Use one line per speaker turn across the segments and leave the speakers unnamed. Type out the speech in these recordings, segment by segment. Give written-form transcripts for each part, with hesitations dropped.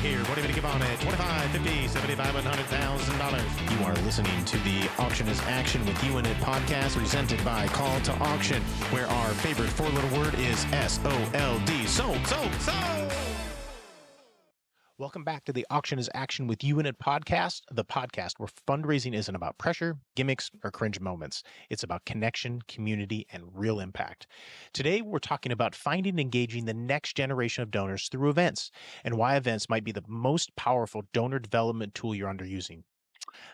here. What do you give on it? 25, 50, 75, $100,000. You are listening to the Auction is Action with You in It podcast presented by Call to Auction, where our favorite four-letter word is S-O-L-D. Sold. Welcome back to the Auction is Action with You in It podcast, the podcast where fundraising isn't about pressure, gimmicks, or cringe moments. It's about connection, community, and real impact. Today, we're talking about finding and engaging the next generation of donors through events and why events might be the most powerful donor development tool you're underusing.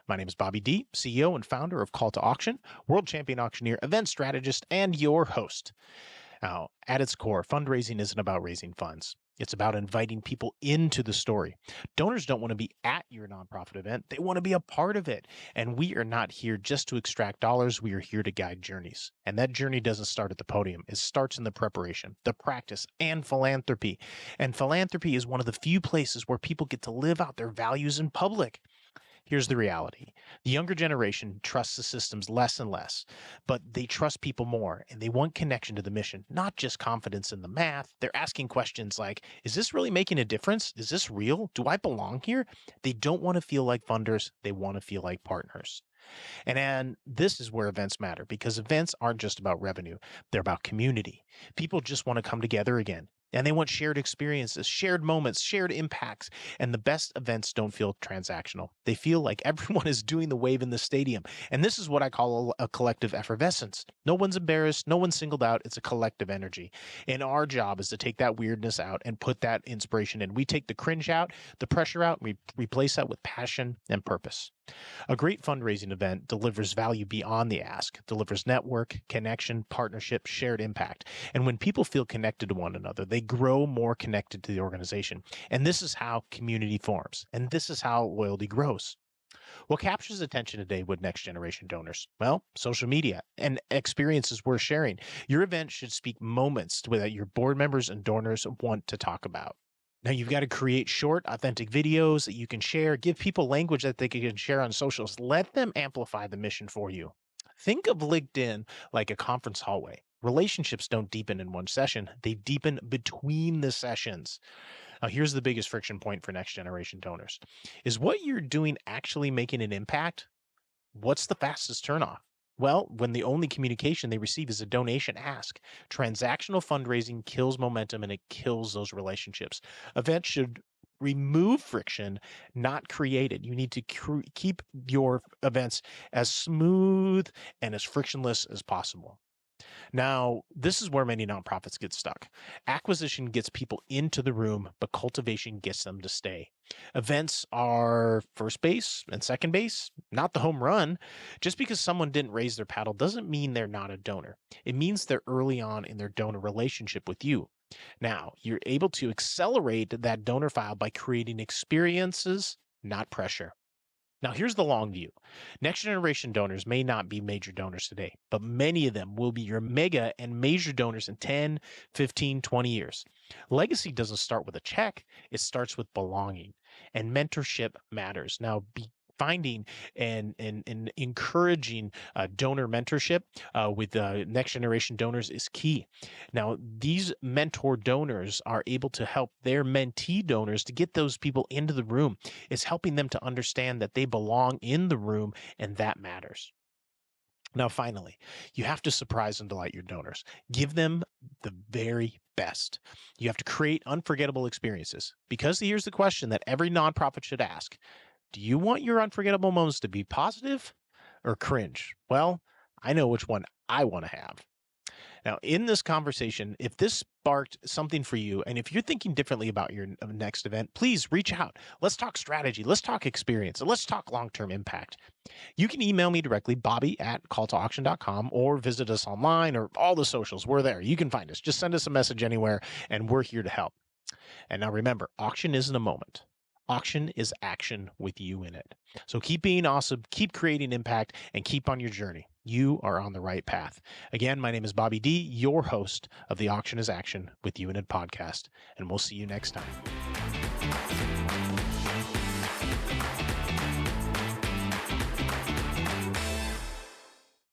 My name is Bobby D, CEO and founder of Call to Auction, world champion auctioneer, event strategist, and your host. Now, at its core, fundraising isn't about raising funds. It's about inviting people into the story. Donors don't want to be at your nonprofit event. They want to be a part of it. And we are not here just to extract dollars. We are here to guide journeys. And that journey doesn't start at the podium. It starts in the preparation, the practice, and philanthropy. And philanthropy is one of the few places where people get to live out their values in public. Here's the reality. The younger generation trusts the systems less and less, but they trust people more and they want connection to the mission, not just confidence in the math. They're asking questions like, is this really making a difference? Is this real? Do I belong here? They don't want to feel like funders. They want to feel like partners. And this is where events matter because events aren't just about revenue. They're about community. People just want to come together again. And they want shared experiences, shared moments, shared impacts. And the best events don't feel transactional. They feel like everyone is doing the wave in the stadium. And this is what I call a collective effervescence. No one's embarrassed. No one's singled out. It's a collective energy. And our job is to take that weirdness out and put that inspiration in. We take the cringe out, the pressure out, and we replace that with passion and purpose. A great fundraising event delivers value beyond the ask, delivers network, connection, partnership, shared impact. And when people feel connected to one another, they grow more connected to the organization. And this is how community forms. And this is how loyalty grows. What captures attention today with next generation donors? Well, social media and experiences we're sharing. Your event should speak moments that your board members and donors want to talk about. Now, you've got to create short, authentic videos that you can share. Give people language that they can share on socials. Let them amplify the mission for you. Think of LinkedIn like a conference hallway. Relationships don't deepen in one session. They deepen between the sessions. Now, here's the biggest friction point for next generation donors. Is what you're doing actually making an impact? What's the fastest turnoff? Well, when the only communication they receive is a donation ask. Transactional fundraising kills momentum and it kills those relationships. Events should remove friction, not create it. You need to keep your events as smooth and as frictionless as possible. Now, this is where many nonprofits get stuck. Acquisition gets people into the room, but cultivation gets them to stay. Events are first base and second base, not the home run. Just because someone didn't raise their paddle doesn't mean they're not a donor. It means they're early on in their donor relationship with you. Now, you're able to accelerate that donor file by creating experiences, not pressure. Now, here's the long view. Next generation donors may not be major donors today, but many of them will be your mega and major donors in 10, 15, 20 years. Legacy doesn't start with a check. It starts with belonging, and mentorship matters. Now, finding and encouraging donor mentorship with next generation donors is key. Now, these mentor donors are able to help their mentee donors to get those people into the room. It's helping them to understand that they belong in the room, and that matters. Now, finally, you have to surprise and delight your donors. Give them the very best. You have to create unforgettable experiences, because here's the question that every nonprofit should ask. Do you want your unforgettable moments to be positive or cringe? Well, I know which one I want to have. Now, in this conversation, if this sparked something for you, and if you're thinking differently about your next event, please reach out. Let's talk strategy. Let's talk experience. And let's talk long-term impact. You can email me directly, bobby@calltoauction.com, or visit us online or all the socials. We're there. You can find us. Just send us a message anywhere, and we're here to help. And now remember, auction isn't a moment. Auction is action with you in it. So keep being awesome, keep creating impact, and keep on your journey. You are on the right path. Again, my name is Bobby D, your host of the Auction is Action with You in It podcast, and we'll see you next time.